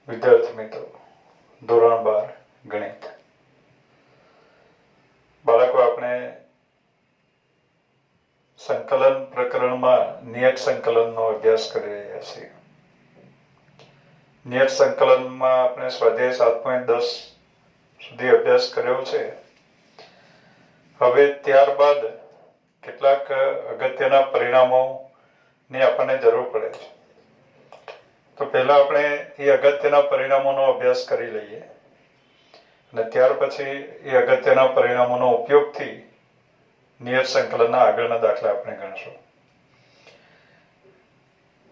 વિદ્યાર્થી મિત્રો, ધોરણ 12 ગણિત. બાળકો, આપણે સંકલન પ્રકરણમાં નિયત સંકલનનો અભ્યાસ કરી રહ્યા છીએ. નિયત સંકલનમાં આપણે સ્વાધ્યાય 7.10 સુધી અભ્યાસ કર્યો છે. હવે ત્યારબાદ કેટલાક અગત્યના પરિણામોની આપણને જરૂર પડે છે. તો પહેલા આપણે એ અગત્યના પરિણામોનો અભ્યાસ કરી લઈએ અને ત્યાર પછી એ અગત્યના પરિણામોનો ઉપયોગથી નિયત સંકલનના આગળના દાખલા આપણે ગણશું.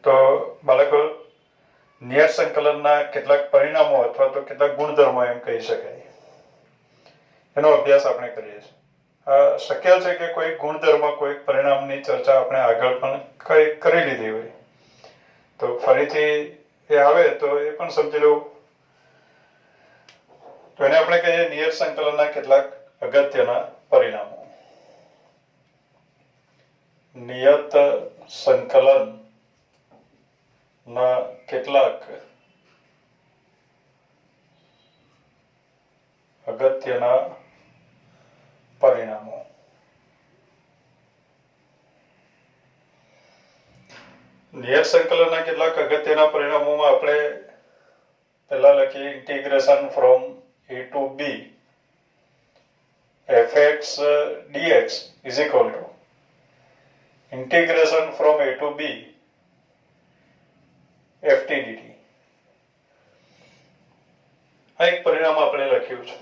તો બાળકો, નિયત સંકલનના કેટલાક પરિણામો અથવા તો કેટલાક ગુણધર્મો એમ કહી શકાય, એનો અભ્યાસ આપણે કરીએ છીએ. શક્ય છે કે કોઈ ગુણધર્મ, કોઈ પરિણામની ચર્ચા આપણે આગળ પણ કરી લીધી હોય, તો ફરીથી એ આવે તો એ પણ સમજી લેવું. તો એને આપણે કહીએ નિયત સંકલનના કેટલાક અગત્યના પરિણામો. નિયત સંકલનના કેટલાક અગત્યના પરિણામો. નિયત સંકલનના કેટલાક અગત્યના પરિણામોમાં આપણે પહેલા લખીએ integration from a to b fx dx is equal to integration from a to b ft dt. આ એક પરિણામ આપણે લખ્યું છે.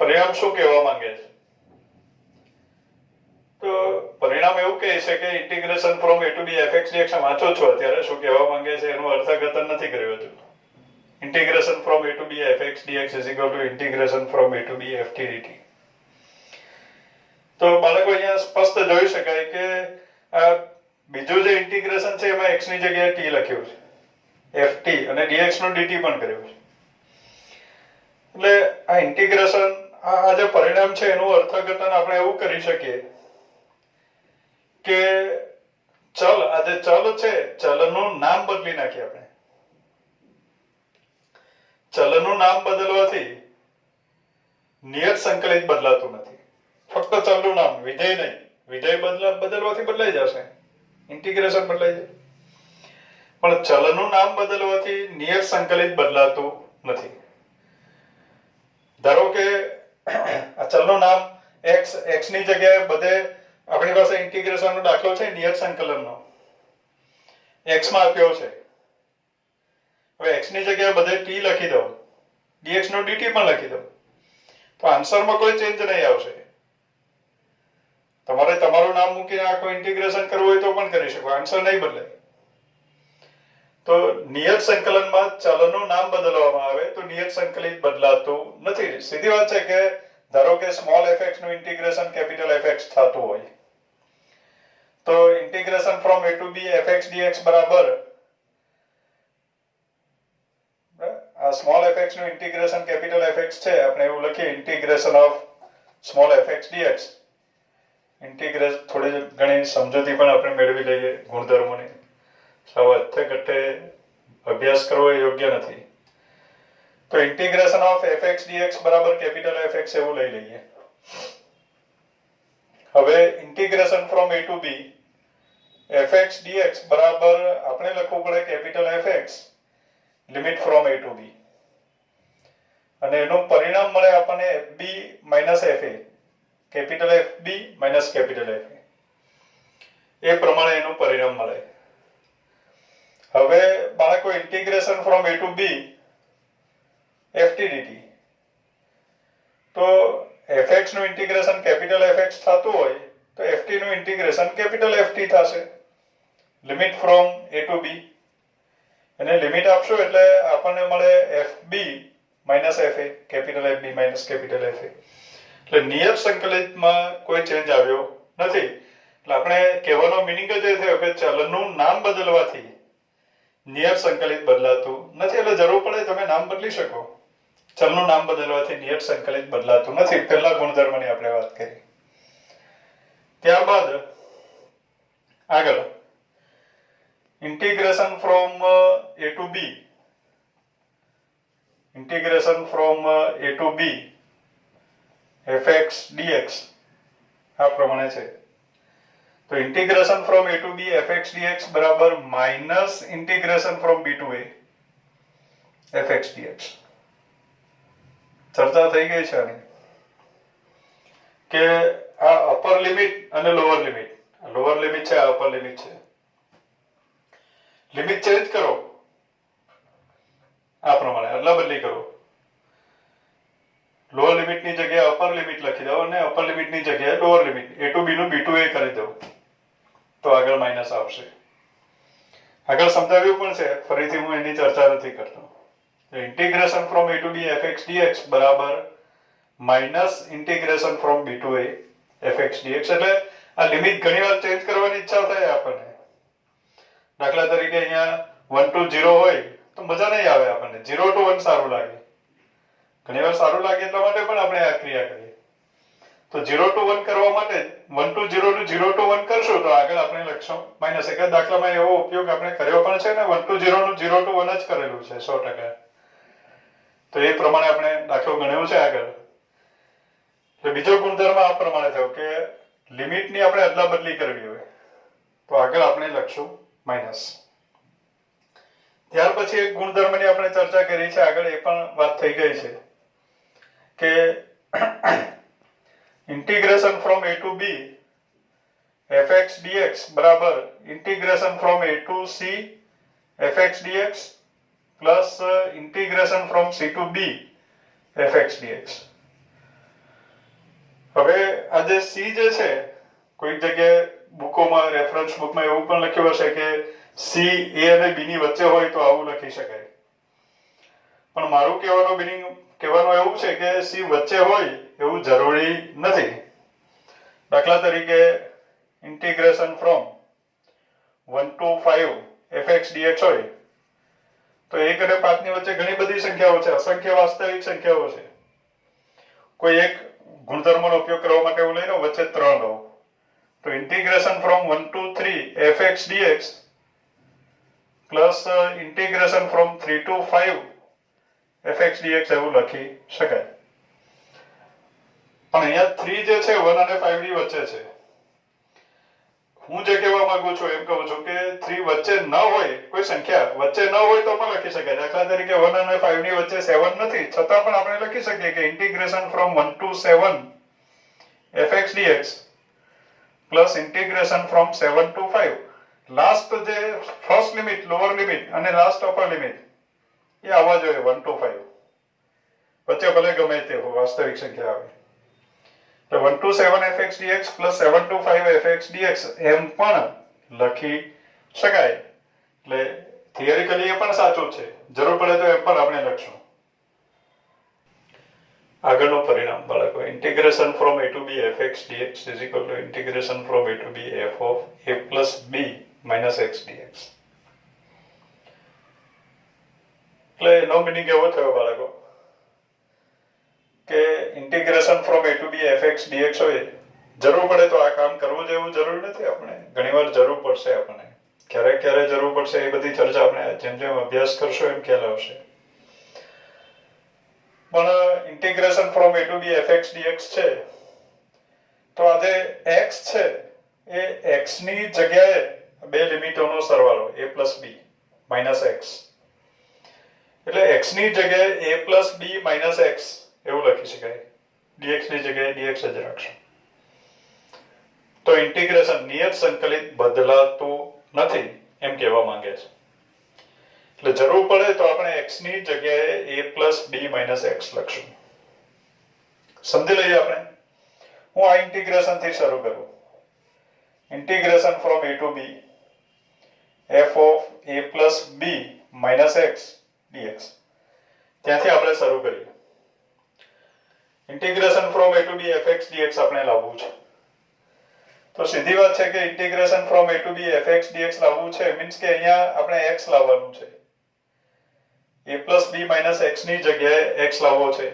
પરિણામ શું કહેવા માંગે છે? તો પરિણામ એવું કહે છે કે integration from a to b fx dx વાંચો છો અત્યારે શું કહેવા માંગે છે એનું અર્થઘટન નથી કર્યું હતું. Integration from a to b fx dx is equal to integration from a to b ft dt. તો બાળકો, અહીંયા સ્પષ્ટ જોઈ શકાય કે આ બીજું જે ઇન્ટિગ્રેશન છે એમાં x ની જગ્યાએ t લખ્યું છે, ft, અને dx નું dt પણ કર્યું છે. એટલે આ ઇન્ટિગ્રેશન, આ જે પરિણામ છે એનું અર્થઘટન આપણે એવું કરી શકીએ કે આ જે ચલ છે, ચલનું નામ બદલી નાખીએ આપણે. ચલનું નામ બદલવાથી નિયત સંકલિત બદલાતું નથી. ફક્ત ચલનું નામ, વિધેય નહીં. વિધેય બદલવાથી બદલાઈ જશે, ઇન્ટિગ્રેશન બદલાઈ જાય, પણ ચલનું નામ બદલવાથી નિયત સંકલિત બદલાતું નથી. ધારો કે આ ચલનું નામ x ની જગ્યાએ બધે આપણી પાસે ઇન્ટિગ્રેશનનો દાખલો છે નિયત સંકલનનો, x માં આપ્યો છે. હવે x ની જગ્યાએ બધે t લખી દો, dx નો dt પણ લખી દો, તો આન્સરમાં કોઈ ચેન્જ નહીં આવશે. તમારે તમારું નામ મૂકીને આખું ઇન્ટિગ્રેશન કરવું હોય તો પણ કરી શકો, આન્સર નહીં બદલાય. તો નિયત સંકલનમાં ચલનું નામ બદલવામાં આવે તો નિયત સંકલિત બદલાતું નથી. સીધી વાત છે કે ધારો કે સ્મોલ fx નું ઇન્ટિગ્રેશન કેપિટલ fx થતું હોય તો integration from a to b fx dx બરાબર આ સ્મોલ fx નું ઇન્ટિગ્રેશન કેપિટલ fx છે, આપણે એવું લખીએ integration of small fx dx. Integration થોડી ઘણી સમજૂતી પણ આપણે મેળવી લઈએ ગુણધર્મોની. સાવ અથે અભ્યાસ કરવો એ યોગ્ય નથી. તો ઇન્ટિગ્રેશન ઓફ fx dx બરાબર કેપિટલ fx એવું લઈ લઈએ. હવે integration from a to b fx dx બરાબર આપણે લખવું પડે capital fx limit from a to b, અને એનું પરિણામ મળે આપણને fb minus fa, capital fb minus capital fa. એ પ્રમાણે એનું પરિણામ મળે. હવે બાળકો, integration from a to b ft dt, તો fx નું ઇન્ટિગ્રેશન કેપિટલ fx થતું હોય તો ft નું ઇન્ટિગ્રેશન કેપિટલ ft થશે, limit from a to b. અને લિમિટ આપશો એટલે આપણને મળે fb minus fa, capital fb minus capital fa. એટલે નિયત સંકલિતમાં કોઈ ચેન્જ આવ્યો નથી. એટલે આપણે કહેવાનો મિનિંગ જ એ થયો કે ચલનું નામ બદલવાથી નિયત સંકલિત બદલાતું નથી. એટલે જરૂર પડે તમે નામ બદલી શકો. ચલનું નામ બદલવાથી નિયત સંકલિત બદલાતું નથી. પહેલા ગુણધર્મની આપણે વાત કરી. ત્યારબાદ આગળ integration from a to b integration from a to b fx dx આ પ્રમાણે છે. તો integration from a to b fx dx બરાબર minus integration from b to a fx dx. ચર્ચા થઈ ગઈ છે આની કે આ અપર લિમિટ અને લોઅર લિમિટ. લોઅર લિમિટ છે, આ અપર લિમિટ છે. લિમિટ ચેન્જ કરો આ પ્રમાણે, અદલા બદલી કરો. લોઅર લિમિટ ની જગ્યાએ અપર લિમિટ લખી દો અને અપર લિમિટ ની જગ્યાએ lower limit a to b નું b to a કરી દો તો આગળ માઇનસ આવશે. આગળ સમજાવ્યું પણ છે, ફરીથી હું એની ચર્ચા નથી કરતો. Integration from a to b fx dx બરાબર minus integration from b to a fx dx. એટલે આ લિમિટ ઘણીવાર ચેન્જ કરવાની ઈચ્છા થાય આપણને. દાખલા તરીકે અહીંયા 1 to 0 હોય તો મજા નહીં આવે આપણને. 0 to 1 સારું લાગે, ઘણીવાર સારું લાગે, એટલા માટે પણ આપણે આ ક્રિયા કરીએ. તો 0 to 1 કરવા માટે 1 to 0 નું 0 to 1 કરશું તો આગળ આપણે લખશું માઇનસ. એક દાખલામાં એવો ઉપયોગ આપણે કર્યો પણ છે ને, 1 to 0 નું 0 to 1 જ કરેલું છે 100%. તો એ પ્રમાણે આપણે દાખલો ગણ્યો છે આગળ. તો બીજો ગુણધર્મ આ પ્રમાણે થયો કે લિમિટની આપણે અદલા બદલી કરવી હોય તો આગળ આપણે લખશું માઇનસ. ત્યાર પછી એક ગુણધર્મની આપણે ચર્ચા કરી છે આગળ, એ પણ વાત થઈ ગઈ છે કે integration from a to b fx dx બરાબર integration from a to c fx dx plus integration from c to b fx dx. હવે આ જે c જે છે, કોઈક જગ્યાએ બુકોમાં, રેફરન્સ બુકમાં એવું પણ લખ્યું હશે કે c a અને b ની વચ્ચે હોય તો આવું લખી શકાય. પણ મારું કહેવાનું એવું છે કે c વચ્ચે હોય એવું જરૂરી નથી. દાખલા તરીકે integration from 1 to 5 fx dx હોય તો 1 અને 5 ની વચ્ચે ઘણી બધી સંખ્યાઓ છે, અસંખ્ય વાસ્તવિક સંખ્યાઓ છે. કોઈ એક ગુણધર્મનો ઉપયોગ કરવા માટે એવું લઈ લો, વચ્ચે 3 લો તો integration from 1 to 3 fx dx plus integration from 3 to 5 fx dx એવું લખી શકાય. પણ અહીંયા 3 જે છે 1 અને 5 ની વચ્ચે છે. હું જે કહેવા માંગુ છું એમ કહું છું કે 3 વચ્ચે ન હોય, કોઈ સંખ્યા વચ્ચે ન હોય તો પણ લખી શકાય. દાખલા તરીકે 1 અને 5 ની વચ્ચે 7 નથી, છતાં પણ આપણે લખી શકીએ કે integration from 1 to 7 fx dx plus integration from 7 to 5. Last જે ફર્સ્ટ લિમિટ, લોઅર લિમિટ અને લાસ્ટ અપર લિમિટ એ આવવા જોઈએ 1 to 5. વચ્ચે ભલે ગમે તે હોય વાસ્તવિક સંખ્યા આવે. તો 1 to 7 fx dx plus 7 to 5 fx dx એમ પણ લખી શકાય. એટલે થિયરિકલી એ પણ સાચું છે, જરૂર પડે તો એમ પણ આપણે લખશું. આગળનું પરિણામ બાળકો, integration from a to b fx dx is equal to integration from a to b f of a plus b minus x dx. એટલે એનો મિનિંગ એવો થયો બાળકો કે integration from a to b fx dx હોય, જરૂર પડે તો આ કામ કરવું જેવું જરૂર નથી. આપણે ઘણીવાર જરૂર પડશે, આપણને ક્યારે જરૂર પડશે એ બધી ચર્ચા આપણે જેમ જેમ અભ્યાસ કરશો એમ ખ્યાલ આવશે. પણ integration from a to b fx dx છે તો આ જે x છે એ x ની જગ્યાએ બે લિમિટોનો સરવાળો a plus b minus x, એટલે x ની જગ્યાએ a plus b minus x એવું લખી શકાય. dx ની જગ્યાએ dx જ રાખશું. તો ઇન્ટિગ્રેશન નિયત સંકલિત બદલાતું નથી એમ કહેવા માંગે છે. એટલે જરૂર પડે તો આપણે x ની જગ્યાએ a plus b minus x લખશું. સમજી લઈએ આપણે. હું આ ઇન્ટિગ્રેશન થી શરૂ કરું. Integration from a to b f of a plus b minus x dx ત્યાંથી આપણે શરૂ કરીએ. Integration from a to b fx dx આપણે લાવવું છે. તો સીધી વાત છે કે integration from a to b fx dx લાવવું છે મીન્સ કે અહીંયા આપણે x લાવવાનું છે. a plus b minus x ની જગ્યાએ x લાવવો છે.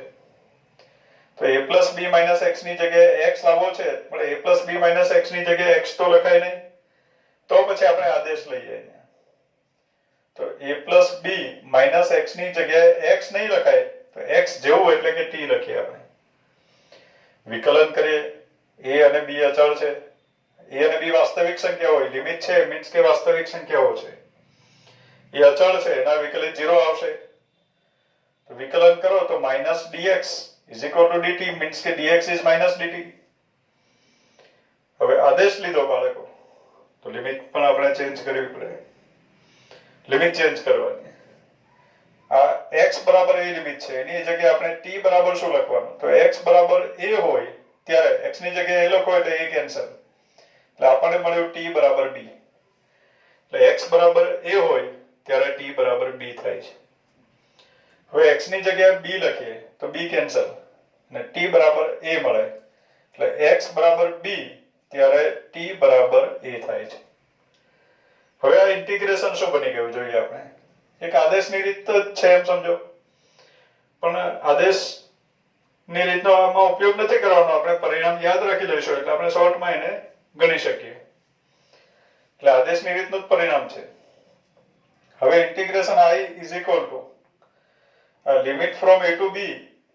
તો a plus b minus x ની જગ્યાએ x લાવવો છે, પણ a plus b minus x ની જગ્યાએ x તો લખાય નહીં. તો પછી આપણે આદેશ લઈએ. તો a plus b minus x ની જગ્યાએ એક્સ નહીં લખાય તો એક્સ જેવું એટલે કે ટી લખીએ આપણે. વિકલન કરીએ. એ અને બી અચળ છે. એ અને બી વાસ્તવિક સંખ્યા હોય, લિમિટ છે મીન્સ કે વાસ્તવિક સંખ્યાઓ છે. એ અચળ છે, એના વિકલિત 0 આવશે. તો વિકલન કરો તો minus dx is equal two dt means કે dx ઇઝ માઇનસ dt. હવે આદેશ લીધો બાળકો તો લિમિટ પણ આપણે ચેન્જ કરવી પડે. લિમિટ ચેન્જ કરવાની. આ x બરાબર a લિમિટ છે, એની જગ્યાએ આપણે t બરાબર શું લખવાનું? તો x બરાબર a હોય ત્યારે x ની જગ્યાએ a લખો એટલે a કેન્સલ. એટલે આપણને મળ્યું t બરાબર b. એટલે x બરાબર a હોય ત્યારે t બરાબર b થાય છે. હવે x ની જગ્યાએ b લખીએ તો b કેન્સલ અને t બરાબર a મળે. એટલે x બરાબર b ત્યારે t બરાબર a થાય છે. હવે આ ઇન્ટિગ્રેશન શું બની ગયું જોઈએ આપણે. એક આદેશની રીત જ છે એમ સમજો, પણ આદેશની રીતનો આમાં ઉપયોગ નથી કરવાનો. આપણે પરિણામ યાદ રાખી લઈશું એટલે આપણે શોર્ટમાં એને ગણી શકીએ. એટલે આદેશની રીતનું જ પરિણામ છે. હવે integration i is equal to limit from a to b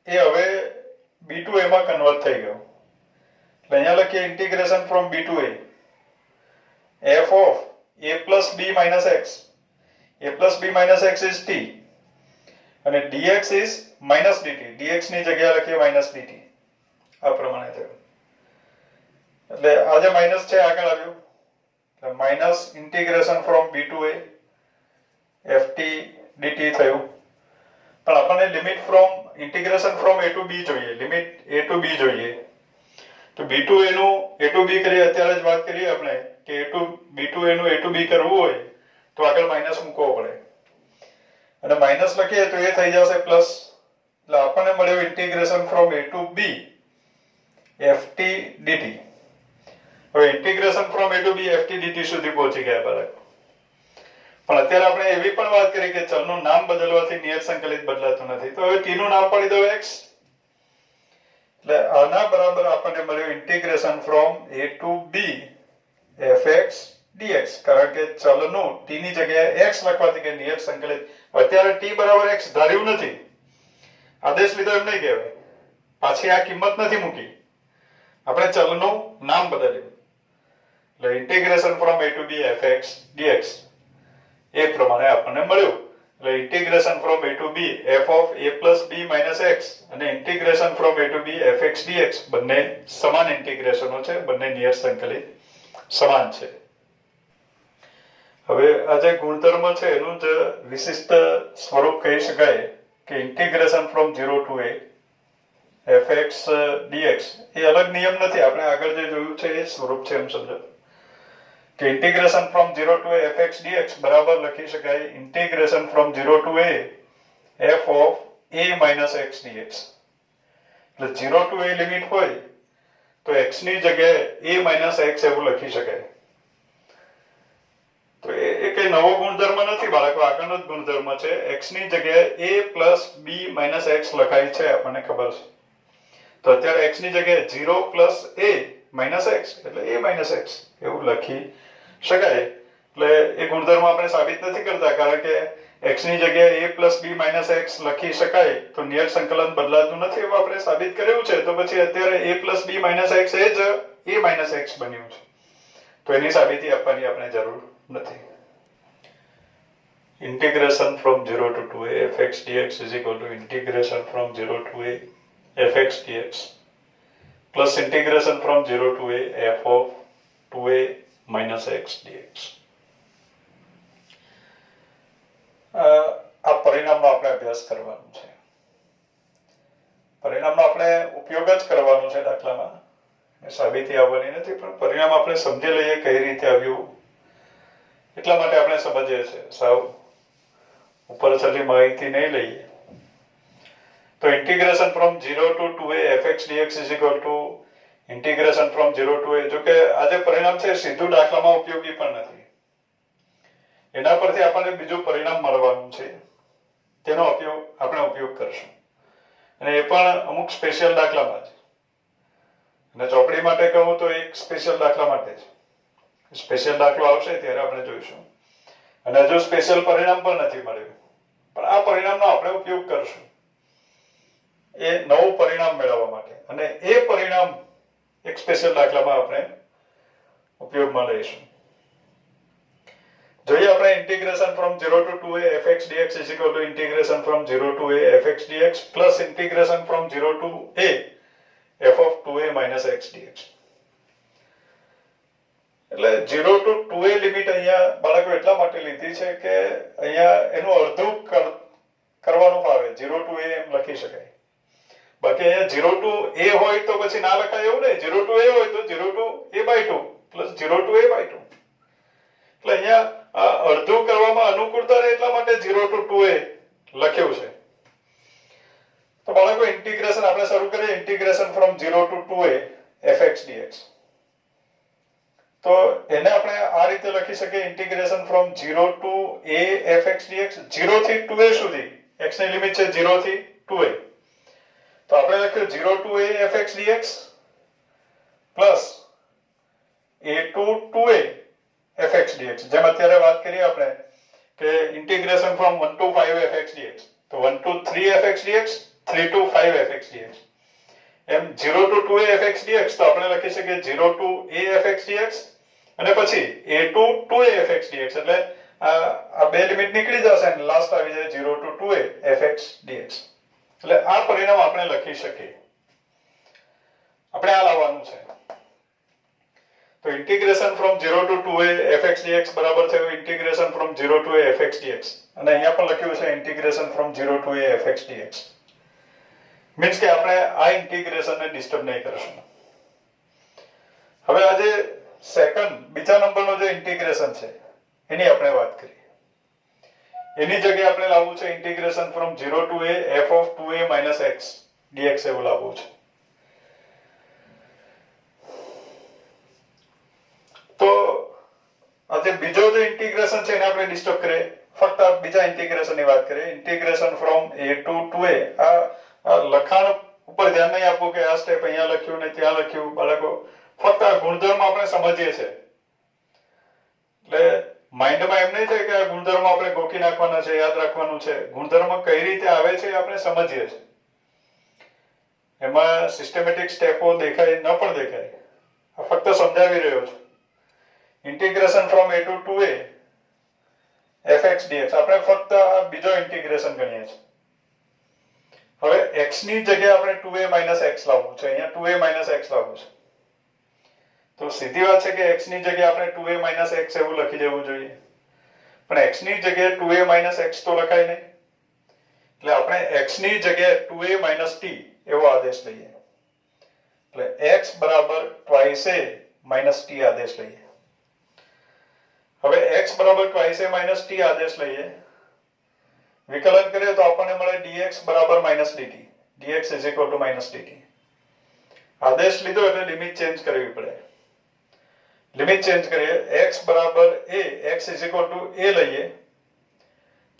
એ હવે b ટુ a માં કન્વર્ટ થઈ ગયું. એટલે અહીંયા લખીએ integration from b to a f of a plus b minus x. a plus b minus x is t અને dx is minus dt. dx ની જગ્યાએ લખીએ minus dt. આ પ્રમાણે થયું. એટલે આ જે માઇનસ છે આગળ આવ્યું એટલે minus integration from b to a ft dt થયું. પણ આપણને limit from integration from a to b જોઈએ, લિમિટ a ટુ b જોઈએ. તો b ટુ a નું a ટુ b કરીએ, અત્યારે જ વાત કરીએ આપણે કે b ટુ a નું a ટુ b કરવું હોય તો આગળ માઇનસ મૂકવો પડે અને માઇનસ લખીએ તો એ થઈ જશે પ્લસ. એટલે આપણને મળ્યું integration from a to b ft dt. હવે integration from a to b ft dt સુધી પહોંચી ગયા બાળકો. પણ અત્યારે આપણે એવી પણ વાત કરી કે ચલનું નામ બદલવાથી નિયત સંકલિત બદલાતું નથી. તો હવે t નું નામ પાડી દો x. એટલે આના બરાબર આપણને મળ્યું integration from a to b fx dx. કારણ કે ચલનું t ની જગ્યાએ x લખવાથી કે નિયત સંકલિત. અત્યારે t બરાબર x ધાર્યું નથી, આદેશ લીધો એમ નહીં કહેવાય. પાછી આ કિંમત નથી મૂકી, આપણે ચલનું નામ બદલ્યું. એટલે integration from a to b fx dx એ પ્રમાણે આપણને મળ્યું. એટલે integration from a to b f of a plus b minus x અને integration from a to b fx dx બંને સમાન ઇન્ટિગ્રેશનો છે, બંને નિયત સંકલિત સમાન છે. હવે આ જે ગુણધર્મ છે એનું જ વિશિષ્ટ સ્વરૂપ કહી શકાય કે integration from 0 to a fx dx એ અલગ નિયમ નથી. આપણે આગળ જે જોયું છે એ સ્વરૂપ છે એમ સમજો કે integration from 0 to a fx dx બરાબર લખી શકાય integration from 0 to a f of a minus x dx. એટલે 0 ટુ a લિમિટ હોય તો x ની જગ્યાએ a minus x એવું લખી શકાય. તો એ કઈ નવો ગુણધર્મ નથી બાળકો, આગળનો જ ગુણધર્મ છે. x ની જગ્યાએ a plus b minus x લખાય છે, આપણને ખબર છે. તો અત્યારે x ની જગ્યાએ 0 plus a minus x એટલે a minus x એવું લખી શકાય. એટલે એ ગુણધર્મ આપણે સાબિત નથી કરતા, કારણ કે x ની જગ્યાએ a plus b minus x લખી શકાય તો નિયત સંકલન બદલાતું નથી એવું આપણે સાબિત કર્યું છે. તો પછી અત્યારે a plus b minus x એ જ a minus x બન્યું છે, તો એની સાબિતી આપવાની આપણે જરૂર નથી. Integration from 0 to 2a fx dx is equal to integration from 0 to a fx dx plus integration from 0 to a f of 2a minus x dx. આ પરિણામનો આપણે અભ્યાસ કરવાનો છે. પરિણામનો આપણે ઉપયોગ જ કરવાનો છે દાખલામાં, સાબિતી આવવાની નથી, પણ પરિણામ આપણે સમજી લઈએ કઈ રીતે આવ્યું એટલા માટે આપણે સમજીએ છીએ. સાવ ઉપર છેલ્લી માહિતી નહીં લઈએ. તો integration from 0 to 2a fx dx is equal to integration from 0 to a. જો કે આ જે પરિણામ છે સીધું દાખલામાં ઉપયોગી પણ નથી, એના પરથી આપણને બીજું પરિણામ મળવાનું છે, તેનો આપણે ઉપયોગ કરશું, અને એ પણ અમુક સ્પેશિયલ દાખલામાં છે. અને ચોપડી માટે કહું તો એક સ્પેશિયલ દાખલા માટે છે. સ્પેશિયલ દાખલો આવશે ત્યારે આપણે જોઈશું. અને હજુ સ્પેશિયલ પરિણામ પણ નથી મળ્યું, પણ ઉપયોગ કરશું એ નવું પરિણામ મેળવવા માટે, અને એ પરિણામ એક સ્પેશિયલ દાખલામાં આપણે ઉપયોગમાં લઈશું. જોઈએ આપણે integration from 0 to 2a fx dx is equal to integration from 0 to a fx dx plus integration from 0 to a f of 2a minus x dx. એટલે 0 to 2a લિમિટ અહીંયા બાળકો એટલા માટે લીધી છે કે અહીંયા એનું અડધું કરવાનું ફાવે. 0 to a એમ લખી શકાય. બાકી અહીંયા 0 to a હોય તો પછી ના લખાય એવું નહીં. 0 to a હોય તો 0 to a by 2 plus 0 to a by 2. એટલે અહીંયા આ અડધું કરવામાં અનુકૂળતા રહે એટલા માટે 0 to 2a લખ્યું છે. તો બાળકો ઇન્ટિગ્રેશન આપણે શરૂ કરીએ. Integration from 0 to 2a fx dx. તો એને આપણે આ રીતે લખી શકીએ integration from 0 to a fx dx. 0 થી 2a સુધી x ની લિમિટ છે 0 થી 2a. તો આપણે લખ્યું 0 to a fx dx plus a to 2a fx dx. જેમ અત્યારે વાત કરીએ આપણે કે integration from 1 to 5 fx dx, તો 1 to 3 fx dx, 3 to 5 fx dx. M 0 to 2a fx dx તો આપણે લખી શકીએ 0 to a fx dx અને પછી a to 2a fx dx. એટલે આ બે લિમિટ નીકળી જશે અને લાસ્ટ આવી જાય 0 to 2a fx dx. એટલે આ પરિણામ આપણે લખી શકીએ. આપણે આ લાવવાનું છે. તો integration from 0 to 2a fx dx બરાબર થયું integration from 0 to a fx dx. અને અહીંયા પણ લખ્યું છે integration from 0 to a fx dx. Means કે આપણે આ ઇન્ટિગ્રેશનને ડિસ્ટર્બ નહીં કરશું. હવે આજે સેકન્ડ બીજા નંબરનો જે ઇન્ટિગ્રેશન છે એની આપણે વાત કરીએ. એની જગ્યાએ આપણે લાવવું છે integration from 0 to a f of 2a minus x dx એવું લાવવું છે. તો આજે બીજો જે ઇન્ટિગ્રેશન છે એને આપણે ડિસ્ટર્બ કરીએ. ફક્ત બીજા ઇન્ટિગ્રેશનની વાત કરીએ. Integration from a to 2a. આ લખાણ ઉપર ધ્યાન નહીં આપવું કે આ સ્ટેપ અહીંયા લખ્યું ને ત્યાં લખ્યું. બાળકો ફક્ત આ ગુણધર્મ આપણે સમજીએ છીએ. એટલે માઇન્ડમાં એમ નહીં થાય કે આ ગુણધર્મ આપણે ગોખી નાખવાના છે, યાદ રાખવાનું છે. ગુણધર્મ કઈ રીતે આવે છે આપણે સમજીએ છીએ. એમાં સિસ્ટમેટિક સ્ટેપો દેખાય ન પણ દેખાય. આ ફક્ત સમજાવી રહ્યો છું. Integration from a to 2a fx dx આપણે ફક્ત આ બીજો ઇન્ટિગ્રેશન ગણીએ છીએ. હવે x ની જગ્યાએ આપણે 2a minus x લાવવું છે. અહીંયા 2a minus x લાવવું છે. તો સીધી વાત છે કે x ની જગ્યાએ આપણે 2a minus x એવું લખી દેવું જોઈએ. પણ x ની જગ્યાએ 2a minus x તો લખાય નહીં. એટલે આપણે x ની જગ્યાએ 2a minus t એવો આદેશ લઈએ. એટલે x બરાબર twice a minus t આદેશ લઈએ. હવે x બરાબર twice a minus t આદેશ લઈએ. વિકલન કરીએ તો આપણને મળે dx બરાબર minus dt. dx is equal to minus dt. આદેશ લીધો એટલે લિમિટ ચેન્જ કરવી પડે. લિમિટ ચેન્જ કરીએ. x બરાબર a, x is equal to a લઈએ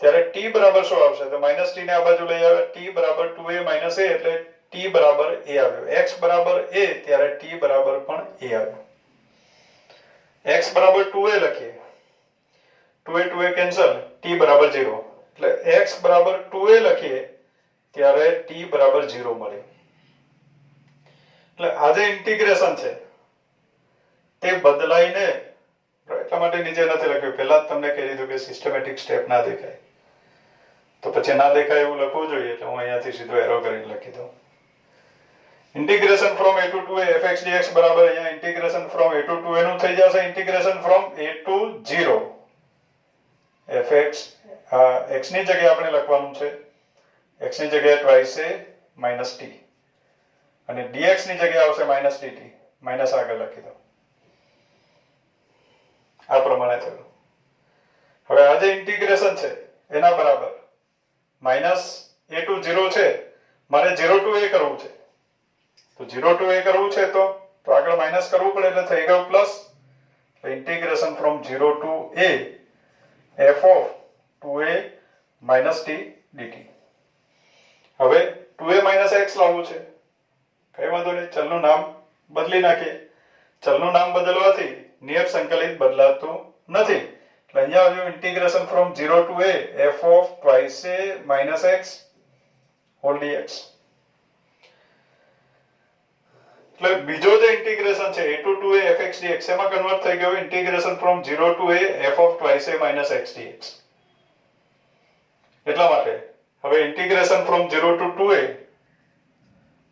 ત્યારે t બરાબર શું આવશે? તો minus t ને આ બાજુ લઈ આવે. t બરાબર 2a minus a એટલે t બરાબર a આવ્યો. x બરાબર a ત્યારે t બરાબર પણ a આવ્યો. x બરાબર 2a લખીએ. 2a 2a કેન્સલ, t બરાબર 0. એટલે x બરાબર 2a લખીએ ત્યારે t બરાબર 0 મળે. એટલે આ જે ઇન્ટિગ્રેશન છે તે બદલાઈને એટલા માટે નીચે નથી લખ્યું. પહેલા જ તમને કહી દીધું કે સિસ્ટમેટિક સ્ટેપ ના દેખાય. તો પછી ના દેખાય એવું લખવું જોઈએ. એટલે હું અહીંયાથી સીધો એરો કરીને લખી દઉં. Integration from a to 2a fx dx બરાબર અહીંયા integration from a to 2a નું થઈ જશે integration from a to 0 fx. x ની જગ્યાએ આપણે લખવાનું છે x ની જગ્યાએ twice a minus t અને dx ની જગ્યાએ આવશે minus dt. માઈનસ આગળ લખી દો. આ પ્રમાણે થયું. હવે આ જે ઇન્ટિગ્રેશન છે એના બરાબર માઈનસ a to 0 છે. મારે 0 to a કરવું છે. તો 0 to a કરવું છે તો આગળ માઈનસ કરવું પડે એટલે થઈ ગયું plus. Integration from 0 to a f of 2a minus t dt. હવે 2a minus x લાવવું છે. કઈ વાંધો નહીં, ચલનું નામ બદલી નાખીએ. ચલનું નામ બદલવાથી નિયત સંકલિત બદલાતું નથી. એટલે અહીંયા આવ્યું integration from 0 to a f of twice a minus x whole dx. એટલે બીજો જે ઇન્ટિગ્રેશન છે a to 2a fx dx એમાં કન્વર્ટ થઈ ગયો integration from 0 to a f of twice a minus x dx. એટલા માટે હવે integration from 0 to 2a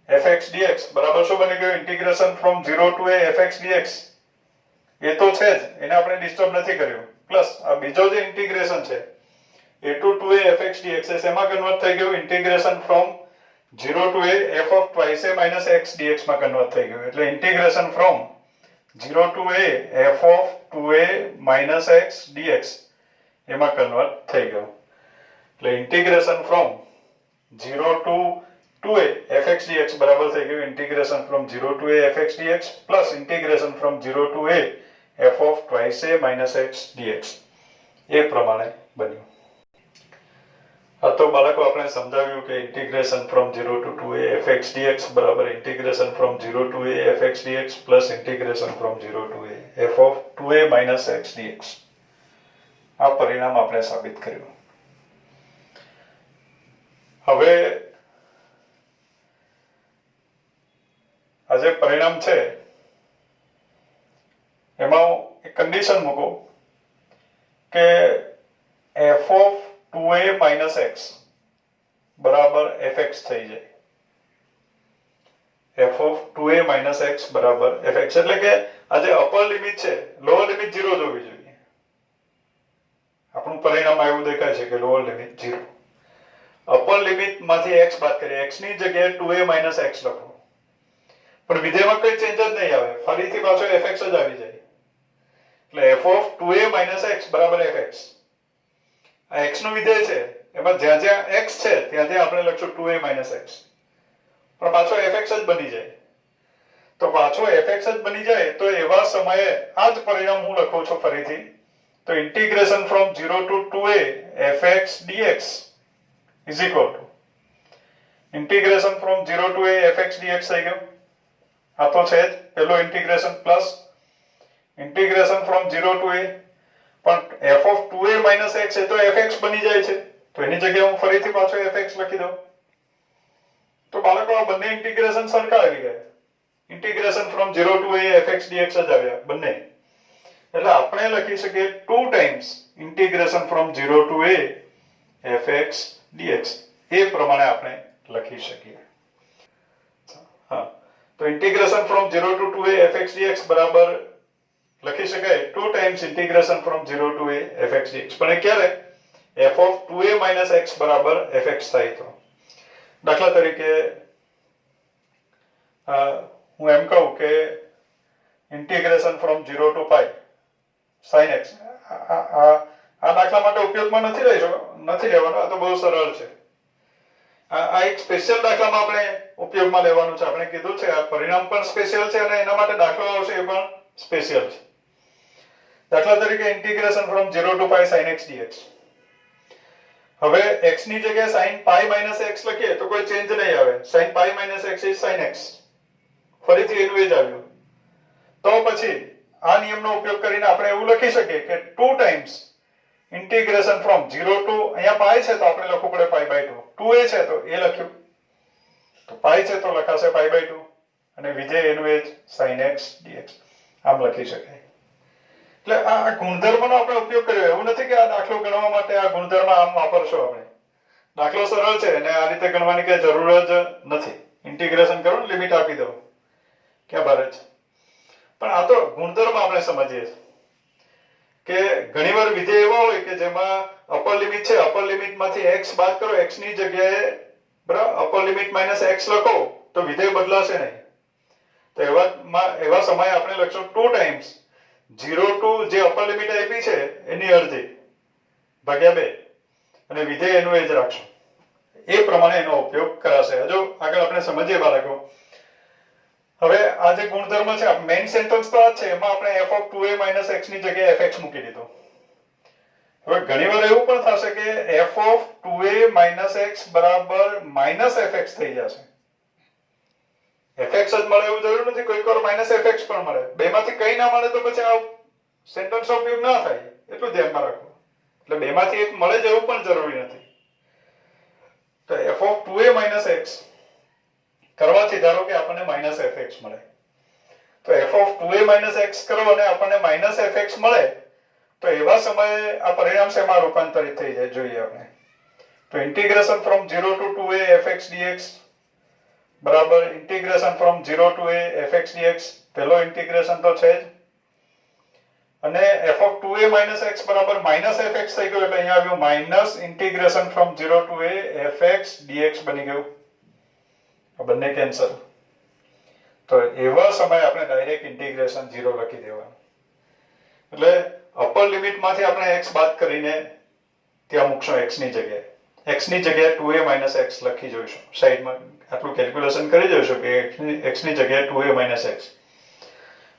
fx dx બરાબર શું બની ગયું integration from 0 to a fx dx. એ તો છે જ એને આપણે ડિસ્ટર્બ નથી કર્યું પ્લસ આ બીજો જે ઇન્ટિગ્રેશન છે a to 2a fx dx એમાં કન્વર્ટ થઈ ગયું integration from 0 to a f of twice a minus x dx માં કન્વર્ટ થઈ ગયું એટલે integration from 0 to a f of 2a minus x dx એમાં કન્વર્ટ થઈ ગયું એટલે integration from 0 to 2a fx dx બરાબર થઈ ગયું integration from 0 to a fx dx plus integration from 0 to a f of twice a minus x dx એ પ્રમાણે બન્યું. આ તો બાળકો આપણે સમજાવ્યું કે integration from 0 to 2a fx dx બરાબર integration from 0 to a fx dx plus integration from 0 to a f of 2a minus x dx. આ પરિણામ આપણે સાબિત કર્યું. હવે આ જે પરિણામ છે એમાં એક કન્ડિશન મૂકો કે f of 2a minus x બરાબર fx થઈ જાય. f of 2a minus x બરાબર fx એટલે કે આ જે અપર લિમિટ છે લોઅર લિમિટ 0 જ હોવી જોઈએ. આપણું પરિણામ એવું દેખાય છે કે લોઅર લિમિટ 0. અપર લિમિટ માંથી x બાદ કરીએ x ની જગ્યાએ 2a minus x લખો પણ વિધેયમાં કોઈ ચેન્જ જ નહીં આવે ફરીથી પાછો fx જ આવી જાય એટલે f of 2a minus x બરાબર fx. આ x નું વિધેય છે એમાં જ્યાં જ્યાં x છે ત્યાં ત્યાં આપણે લખશું 2a minus x પણ પાછો fx જ બની જાય. તો પાછો fx જ બની જાય તો એવા સમયે આ જ પરિણામ હું લખું છું ફરીથી તો integration from 0 to 2a fx dx is equal to integration from 0 to a fx dx થઈ ગયું. આ તો છે જ પેલો integration plus integration from 0 to a પણ f of 2a minus x એ તો fx બની જાય છે તો એની જગ્યાએ હું ફરીથી પાછો fx લખી દઉં તો બાળકો આ બંને ઇન્ટિગ્રેશન સરખા આવી ગયા. Integration from 0 to a fx dx જ આવ્યા બંને એટલે આપણે લખી શકીએ 2 times integration from 0 to a fx dx એ પ્રમાણે આપણે લખી શકીએ. હા તો integration from 0 to 2a fx dx બરાબર લખી શકાય 2 times integration from 0 to a fx dx પણ એ ક્યારે f of 2a minus x બરાબર fx થાય તો દાખલા તરીકે હું એમ કહું કે integration from 0 to pi sin x આ દાખલા માટે ઉપયોગમાં નથી લેવાનો આ તો બહુ સરળ છે. આ એક સ્પેશિયલ દાખલામાં આપણે ઉપયોગમાં લેવાનું છે. આપણે કીધું છે આ પરિણામ પણ સ્પેશિયલ છે અને એના માટે દાખલો આવશે એ પણ સ્પેશિયલ છે. દાખલા તરીકે integration from 0 to pi sin x dx. હવે x ની જગ્યાએ sin pi minus x લખીએ તો કોઈ ચેન્જ નહીં આવે. sin pi minus x is sin x. ફરીથી એનું એ જ આવ્યું. તો પછી આ નિયમનો ઉપયોગ કરીને આપણે એવું લખી શકીએ કે 2 times ઇન્ટિગ્રેશન ફ્રોમ 0 to અહીંયા pi છે તો આપણે લખવું પડે pi by 2. 2a છે તો એ લખ્યું તો pi છે તો લખાશે pi by 2 અને વિધેય એનું એ જ sin x dx આમ લખી શકાય. એટલે આ ગુણધર્મનો આપણે ઉપયોગ કર્યો એવું નથી કે આ દાખલો ગણવા માટે આ ગુણધર્મ આમ વાપરશો આપણે. દાખલો સરળ છે અને આ રીતે ગણવાની કઈ જરૂર જ નથી. ઇન્ટિગ્રેશન કરો ને લિમિટ આપી દો ક્યાં ભારે છે. પણ આ તો ગુણધર્મ આપણે સમજીએ કે ઘણીવાર વિધેય એવા હોય કે જેમાં અપર લિમિટ છે અપર લિમિટ માંથી x બાદ કરો x ની જગ્યાએ બરાબર અપર લિમિટ માઈનસ x લખો તો વિધેય બદલાશે નહીં. તો એવા સમયે આપણે લખશું 2 times 0 to જે અપર લિમિટ આપી છે એની અડધી ભાગ્યા 2 અને વિધેય એનું એ જ રાખશું. એ પ્રમાણે એનો ઉપયોગ કરાશે. હજુ આગળ આપણે સમજીએ બાળકો. હવે આ જે ગુણધર્મ છે મેઇન સેન્ટેન્સ તો આ છે એમાં આપણે f of 2a minus x ની જગ્યાએ fx મૂકી દીધો. હવે ઘણીવાર એવું પણ થશે કે f of 2a minus x બરાબર minus fx થઈ જશે. fx જ મળે એવું જરૂર નથી, કોઈક વાર minus fx પણ મળે. બેમાંથી કંઈ ના મળે તો પછી આ સેન્ટેન્સ ઉપયોગ ના થાય એટલું ધ્યાનમાં રાખો. એટલે બેમાંથી એક મળે જ એવું પણ જરૂરી નથી. તો f of 2a minus x કરવાથી ધારો કે આપણને માઇનસ fx મળે, તો f of 2a minus x કરો અને આપણને માઇનસ fx મળે, તો એવા સમયે આ પરિણામ શેમાં રૂપાંતરિત થઈ જાય જોઈએ આપણે. તો integration from 0 to 2a fx dx બરાબર integration from 0 to a fx dx, પહેલો ઇન્ટિગ્રેશન તો છે જ, અને f of 2a minus x બરાબર માઇનસ fx થઈ ગયું, એટલે અહીંયા આવ્યું minus integration from 0 to a fx dx બની ગયું. આ બંને કેન્સલ. તો એવા સમયે આપણે ડાયરેક્ટ ઇન્ટિગ્રેશન 0 લખી દેવાનું. એટલે અપર લિમિટ માંથી આપણે x બાદ કરીને ત્યાં મૂકશું x ની જગ્યાએ. x ની જગ્યાએ 2a માઇનસ x લખી જોઈશું. સાઈડમાં આટલું કેલ્ક્યુલેશન કરી જોઈશું કે x ની જગ્યાએ 2a માઇનસ x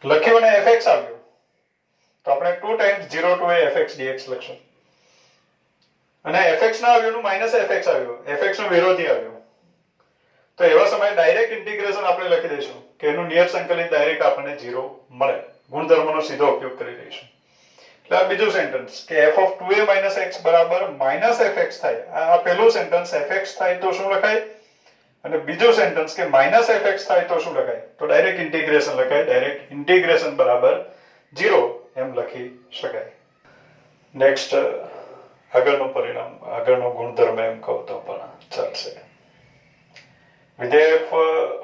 લખ્યું અને fx આવ્યું, તો આપણે 2 times 0 to a fx dx લખશું. અને fx ના આવ્યું માઇનસ fx આવ્યું, fx નું વિરોધી આવ્યું, તો એવા સમયે ડાયરેક્ટ ઇન્ટિગ્રેશન આપણે લખી દઈશું કે એનું નિયત સંકલિત ડાયરેક્ટ આપણને 0 મળે. ગુણધર્મનો સીધો ઉપયોગ કરી દઈશું. એટલે આ બીજું સેન્ટેન્સ કે f of 2a minus x બરાબર minus fx થાય. આ પહેલું સેન્ટેન્સ fx થાય તો શું લખાય, અને બીજું સેન્ટેન્સ કે minus fx થાય તો શું લખાય, તો ડાયરેક્ટ ઇન્ટિગ્રેશન લખાય. ડાયરેક્ટ ઇન્ટિગ્રેશન બરાબર 0 એમ લખી શકાય. નેક્સ્ટ આગળનું પરિણામ, આગળનો ગુણધર્મ એમ કહું તો પણ ચાલશે. વિધેય f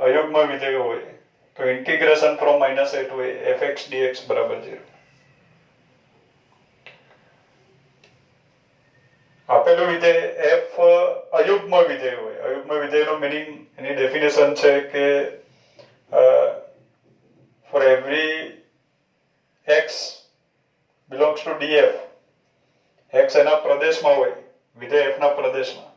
અયુગ્મ વિધેય હોય તો integration from -a to a fx dx બરાબર 0. આપેલું વિધેય f અયુગ્મ વિધેય હોય. અયુગ્મ વિધેયનો મીનિંગ, એની ડેફિનેશન છે કે for every x belongs to df, x એના પ્રદેશમાં હોય, વિધેય f ના પ્રદેશમાં,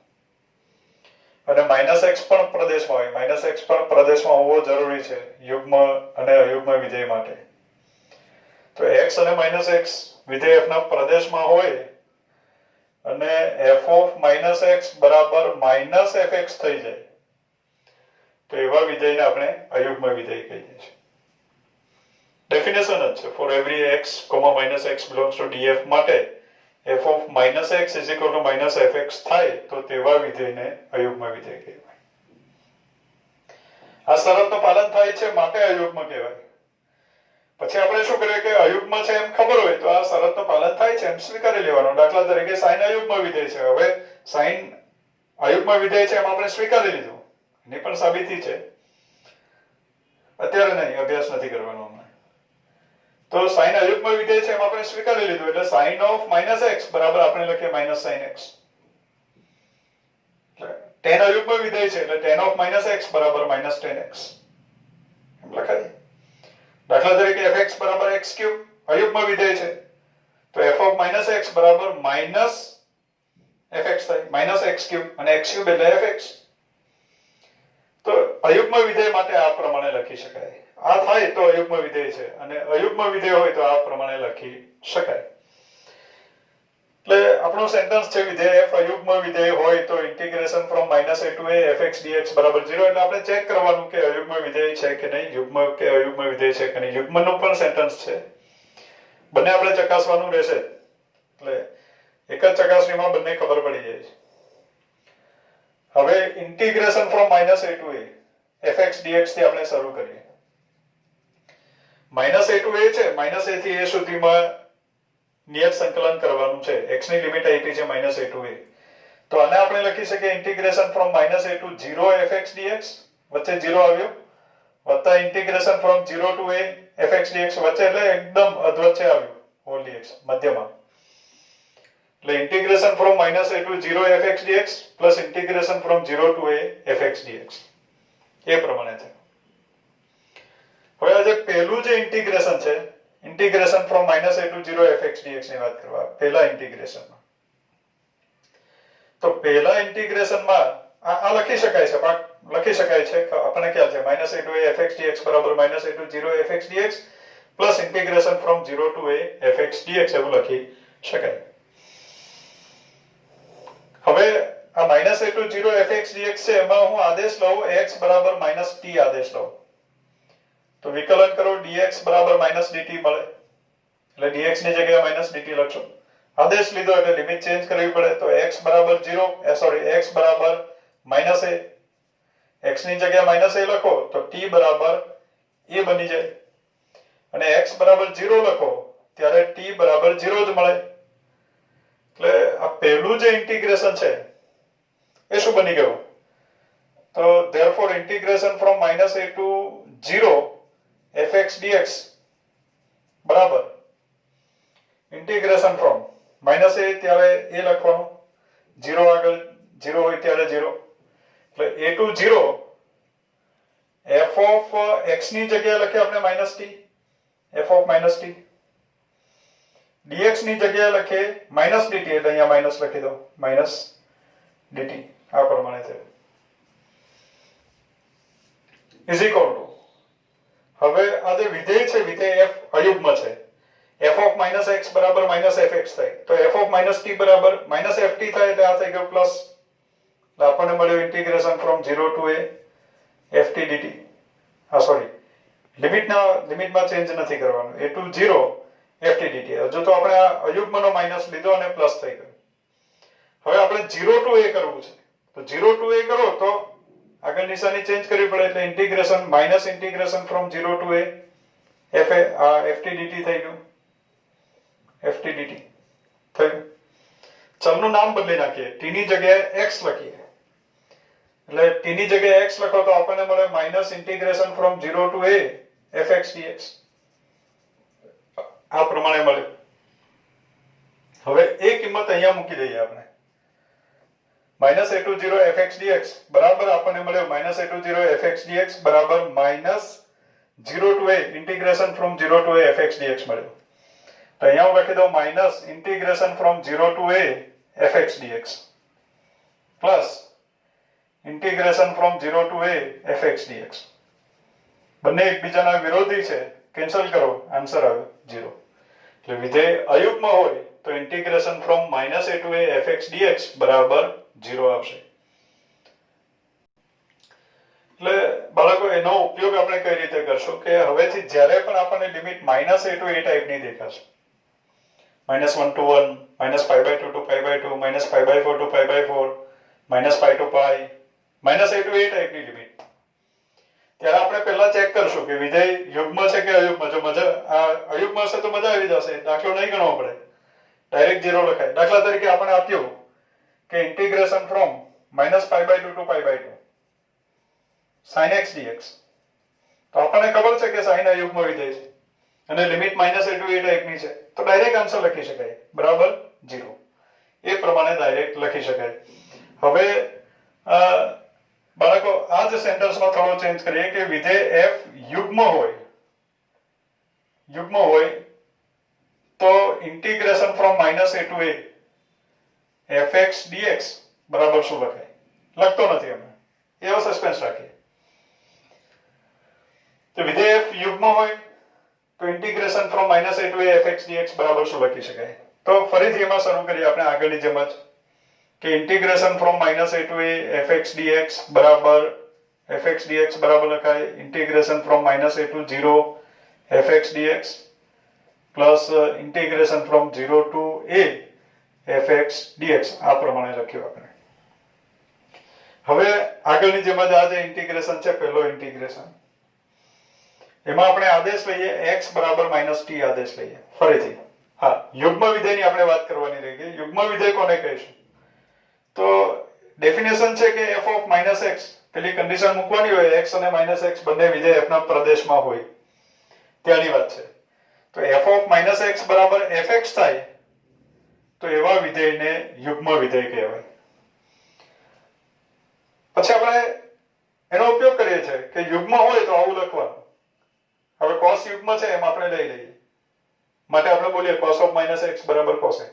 અને -x પણ પ્રદેશમાં હોય. -x પણ પ્રદેશમાં હોવો જરૂરી છે યુગ્મ અને અયુગ્મ વિધેય માટે. તો x અને -x વિધેય f ના પ્રદેશમાં હોય અને f of -x બરાબર -fx થઈ જાય, તો એવા વિધેયને આપણે અયુગ્મ વિધેય કહીએ છીએ. ડેફિનેશન જ છે for every x, -x belongs to df માટે f of -x is equal to -fx થાય તો તેવા વિધેયને અયુગ્મ વિધેય કહેવાય. આ શરતનું પાલન થાય છે માટે અયુગ્મ કહેવાય. પછી આપણે શું કરીએ કે અયુગ્મ છે એમ ખબર હોય તો આ શરતનું પાલન થાય છે એમ સ્વીકારી લેવાનું. દાખલા તરીકે sin અયુગ્મ વિધેય છે, હવે sin અયુગ્મ વિધેય છે એમ આપણે સ્વીકારી લીધું, એની પણ સાબિતી છે. અત્યારે નહીં, અભ્યાસ નથી કરવાનો. તો sin અયુગ્મ વિધેય છે એમ આપણે સ્વીકારી લીધું, એટલે sin of -x બરાબર આપણે લખીએ -sin x. tan અયુગ્મ વિધેય છે એટલે tan of -x બરાબર -tan x એમ લખાય. દાખલા તરીકે fx બરાબર x³ અયુગ્મ વિધેય છે તો f of -x બરાબર -fx થાય, -x³ અને x³ એટલે fx. તો અયુગ્મ વિધેય માટે આ પ્રમાણે લખી શકાય. આ થાય તો અયુગ્મ વિધેય છે, અને અયુગ્મ વિધેય હોય તો આ પ્રમાણે લખી શકાય. એટલે આપણો સેન્ટેન્સ છે વિધેય f અયુગ્મ વિધેય હોય તો integration from -a to a fx dx બરાબર 0. એટલે આપણે ચેક કરવાનું કે અયુગ્મ વિધેય છે કે નહીં, યુગ્મ કે અયુગ્મ વિધેય છે કે નહીં. યુગ્મનું પણ સેન્ટેન્સ છે, બંને આપણે ચકાસવાનું રહેશે. એટલે એક જ ચકાસણીમાં બંને ખબર પડી જાય છે. હવે integration from -a to a fx dx થી આપણે શરૂ કરીએ. -a to a છે, -a થી a સુધીમાં નિયત સંકલન કરવાનું છે. x ની લિમિટ આપી છે -a to a, તો આને આપણે લખી શકીએ integration from -a to 0 fx dx, વચ્ચે 0 આવ્યો, વત્તા integration from 0 to a fx dx વચ્ચે, એટલે એકદમ અધવચ્ચે આવ્યું હોલ dx મધ્યમાં. એટલે integration from -a to 0 fx dx plus integration from 0 to a fx dx એ પ્રમાણે છે. હવે આ જે પહેલું જે ઇન્ટિગ્રેશન છે, integration from -a to 0 fx dx ની વાત કરવા, પહેલા ઇન્ટિગ્રેશનમાં, તો પહેલા ઇન્ટિગ્રેશનમાં આ લખી શકાય છે, લખી શકાય છે, આપણને ખ્યાલ છે -a to a fx dx બરાબર -a to 0 fx dx plus integration from 0 to a fx dx એવું લખી શકાય. હવે આ -a to 0 fx dx છે, એમાં હું આદેશ લઉં x બરાબર -t આદેશ લઉં, તો વિકલન કરો dx બરાબર -dt મળે, એટલે dx ની જગ્યાએ -dt લખશું. આદેશ લીધો એટલે લિમિટ ચેન્જ કરવી પડે, તો x બરાબર 0 x બરાબર માઇનસ એ, x ની જગ્યાએ માઇનસ એ લખો તો t બરાબર એ બની જાય, અને x બરાબર 0 લખો ત્યારે t બરાબર 0 જ મળે. એટલે આ પહેલું જે ઇન્ટિગ્રેશન છે એ શું બની ગયું? તો therefore integration from -a to 0 fx dx બરાબર ઇન્ટિગ્રેશન ફ્રોમ -a ત્યારે a લખવાનું, 0 આગળ 0 હોય ત્યારે 0, એટલે a to 0 f of x ની જગ્યાએ લખીએ આપણે -t, f of -t, dx ની જગ્યાએ લખીએ -dt, એટલે અહીંયા માઈનસ લખી દો, -dt આ પ્રમાણે થયું. ઇઝ ઇક્વલ ટુ, હવે આ જે વિધેય છે વિધેય f અયુગ્મ છે, f of -x બરાબર -fx થાય, તો f of -t બરાબર -ft થાય, એટલે આ થઈ ગયું પ્લસ, એટલે આપણને મળ્યું integration from 0 to a ft dt. હા સોરી, લિમિટમાં ચેન્જ નથી કરવાનું, a to 0 ft dt. હજુ તો આપણે આ અયુગ્મનો માઈનસ લીધો અને પ્લસ થઈ ગયું. હવે આપણે 0 to a કરવું છે, તો 0 to a કરો તો આગળ નિશાની ચેન્જ કરવી પડે, એટલે integration minus integration from 0 to a ft dt થઈ ગયું, ft dt થયું. ચલનું નામ બદલી નાખીએ, t ની જગ્યાએ x લખીએ, એટલે t ની જગ્યાએ x લખો તો આપણને મળે minus integration from 0 to a fx dx આ પ્રમાણે મળે. હવે એ કિંમત અહીંયા મૂકી દઈએ આપણે, -a to 0 fx dx બરાબર આપણને મળ્યો -a to 0 fx dx બરાબર -0 to a integration from 0 to a fx dx મળ્યો. તો અહીંયા હું લખી દઉં minus integration from 0 to a fx dx plus integration from 0 to a fx dx. બંને એકબીજાના વિરોધી છે, કેન્સલ કરો, આન્સર આવ્યો 0. એટલે વિધેય અયુગ્મ હોય તો integration from -a to a fx dx બરાબર 0 આવશે. એટલે બાળકો એનો ઉપયોગ આપણે કઈ રીતે કરશું કે હવેથી જ્યારે પણ આપણને લિમિટ -a to a ટાઈપની દેખાશે, -1 to 1, -π/2 to π/2, -π/4 to π/4, -π to π, -a to a ટાઈપની લિમિટ, ત્યારે આપણે પહેલા ચેક કરશું કે વિધેય યુગ્મ છે કે અયુગ્મ. જો અયુગ્મ હશે તો મજા આવી જશે, દાખલો નહીં ગણવો પડે, ડાયરેક્ટ 0 લખાય. દાખલા તરીકે આપણે આપ્યું કે integration from -π/2 to π/2 sin x dx, તો આપણને ખબર છે કે sin અયુગ્મ વિધેય છે અને લિમિટ -a to a ટાઈપની છે, તો ડાયરેક્ટ આન્સર લખી શકાય બરાબર 0. એ પ્રમાણે ડાયરેક્ટ લખી શકાય. હવે બાળકો આ જ સેન્ટેન્સમાં થોડો ચેન્જ કરીએ કે વિધેય f યુગ્મ હોય તો integration from -a to a fx dx બરાબર શું લખાય? લખતો નથી અમે, એવો સસ્પેન્સ રાખીએ. તો વિધેય f યુગ્મ હોય તો integration from -a to a fx dx બરાબર શું લખી શકાય? તો ફરીથી એમાં શરૂ કરીએ આપણે આગળની જેમ જ કે integration from -a to a fx dx બરાબર લખાય integration from -a to 0 fx dx plus integration from 0 to a fx dx આ પ્રમાણે લખ્યું આપણે. હવે આગળની જેમ જ આ જે ઇન્ટિગ્રેશન છે, પહેલો ઇન્ટિગ્રેશન, એમાં આપણે આદેશ લઈએ x બરાબર -t આદેશ લઈએ. ફરીથી હા, યુગ્મ વિધેયની આપણે વાત કરવાની રહી ગઈ. યુગ્મ વિધેય કોને કહીશું? તો ડેફિનેશન છે કે f of -x, પેલી કન્ડિશન મૂકવાની હોય x અને -x બંને વિધેય f ના પ્રદેશમાં હોય ત્યાંની વાત છે. તો f of -x બરાબર fx થાય તો એવા વિધેયને યુગ્મ વિધેય કહેવાય. પછી આપણે એનો ઉપયોગ કરીએ છીએ કે યુગ્મ હોય તો આવું લખવાનું. હવે cos યુગ્મ છે એમ આપણે લઈ લઈએ, માટે આપણે બોલીએ cos of -x બરાબર cos x,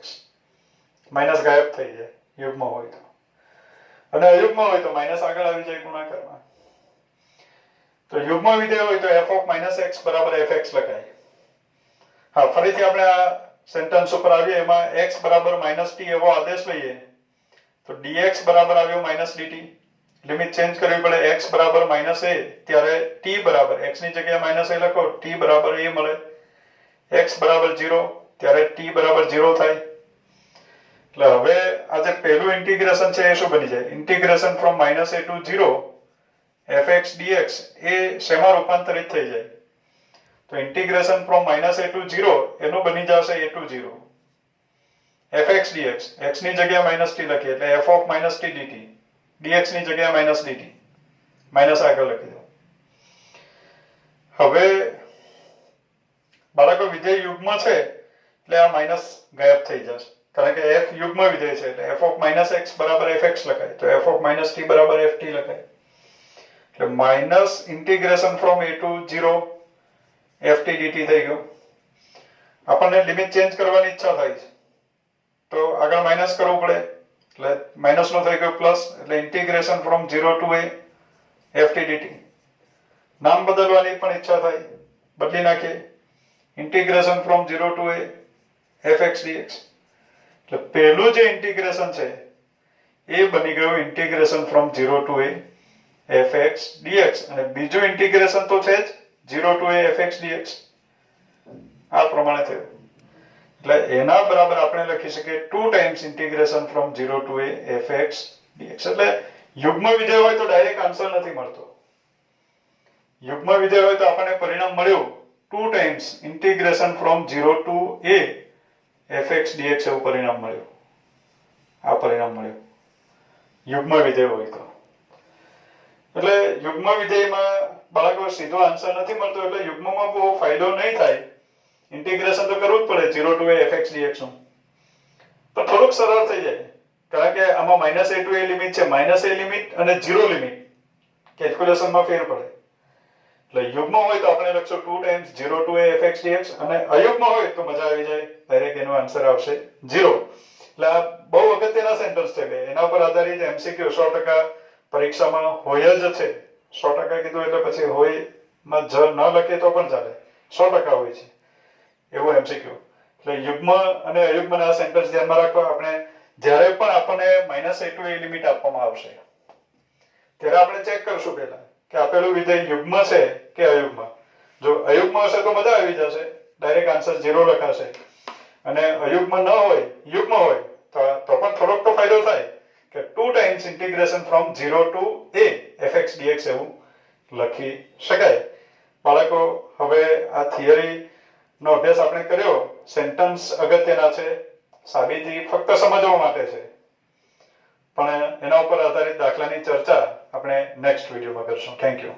માઈનસ ગાયબ થઈ જાય યુગ્મ હોય તો, અને અયુગ્મ હોય તો માઈનસ આગળ આવી જાય ગુણાકારમાં. તો યુગ્મ વિધેય હોય તો f of -x બરાબર fx લખાય. હા, ફરીથી આપણે આ સેન્ટેન્સ ઉપર આવીએ, એમાં x બરાબર -t એવો આદેશ લઈએ તો dx બરાબર આવ્યો -dt. લિમિટ ચેન્જ કરવી પડે, x બરાબર -a ત્યારે t બરાબર, x ની જગ્યાએ -a લખો, t બરાબર a મળે. x બરાબર 0 ત્યારે t બરાબર 0 થાય. એટલે હવે આ જે પહેલું ઇન્ટિગ્રેશન છે એ શું બની જાય? Integration from -a to 0 fx dx એ શેમાં રૂપાંતરિત થઈ જાય? તો ઇન્ટિગ્રેશન ફ્રોમ -a to 0 એનું બની જશે a to 0 fx dx, x ની જગ્યાએ -t લખીએ એટલે f of -t dt, dx ની જગ્યાએ -dt, માઈનસ આગળ લખી દો. હવે બાળકો વિધેય યુગ્મ છે એટલે આ માઈનસ ગાયબ થઈ જશે, કારણ કે f યુગ્મ વિધેય છે એટલે f of -x બરાબર fx લખાય, તો f of -t બરાબર ft લખાય. એટલે minus integration from a to 0 ft dt થઈ ગયું. આપણને લિમિટ ચેન્જ કરવાની ઈચ્છા થાય છે તો આગળ માઈનસ કરવું પડે એટલે માઈનસ નો થઈ ગયો પ્લસ, એટલે integration from 0 to a ft dt. નામ બદલવાની પણ ઈચ્છા થાય, બદલી નાખીએ, integration from 0 to a fx dx. એટલે પહેલું જે ઇન્ટિગ્રેશન છે એ બની ગયું integration from 0 to a fx dx, અને બીજું ઇન્ટિગ્રેશન તો છે જ 0 to a fx dx. આ પ્રમાણે થયું. એટલે એના બરાબર આપણે લખી શકીએ 2 times integration from 0 to a fx dx. એટલે યુગ્મ વિધેય હોય તો ડાયરેક્ટ આન્સર નથી મળતો. યુગ્મ વિધેય હોય તો આપણને પરિણામ મળ્યું 2 times integration from 0 to a fx dx એવું પરિણામ મળ્યું. આ પરિણામ મળ્યું યુગ્મ વિધેય હોય તો. એટલે યુગ્મ વિધેયમાં બાળકો સીધો આન્સર નથી મળતો, એટલે યુગ્મમાં બહુ ફાયદો નહીં થાય. ઇન્ટિગ્રેશન તો કરવું જ પડે 0 to a fx dx નું, પણ થોડુંક સરળ થઈ જાય, કારણ કે આમાં -a to a લિમિટ છે, -a લિમિટ અને 0 લિમિટ કેલ્ક્યુલેશનમાં ફેર પડે. એટલે યુગ્મ હોય તો આપણે લખશું 2 times 0 to a fx dx, અને અયુગ્મ હોય તો મજા આવી જાય, ડાયરેક્ટ એનો આન્સર આવશે 0. એટલે આ બહુ અગત્યના સેન્ટેન્સ છે, એના પર આધારિત MCQ 100% પરીક્ષામાં હોય જ છે. 100% કીધું એટલે પછી હોય માં જ ન લખીએ તો પણ ચાલે, 100% હોય છે એવું MCQ. એટલે યુગ્મ અને અયુગ્મના સેન્ટેન્સ ધ્યાનમાં રાખવા. આપણે જ્યારે પણ આપણને -a to a લિમિટ આપવામાં આવશે ત્યારે આપણે ચેક કરશું પહેલા કે આપેલું વિધેય યુગ્મ છે કે અયુગ્મ. જો અયુગ્મ હશે તો મજા આવી જશે, ડાયરેક્ટ આન્સર 0 લખાશે, અને અયુગ્મ ન હોય, યુગ્મ હોય તો પણ થોડોક તો ફાયદો થાય કે 2 times integration from 0 to a fx dx એવું લખી શકાય. બાળકો હવે આ થિયરી નો અભ્યાસ આપણે કર્યો. સેન્ટેન્સ અગત્યના છે, સાબિતી ફક્ત સમજવા માટે છે, પણ એના ઉપર આધારિત દાખલાની ચર્ચા આપણે નેક્સ્ટ વિડીયોમાં કરશું. Thank you.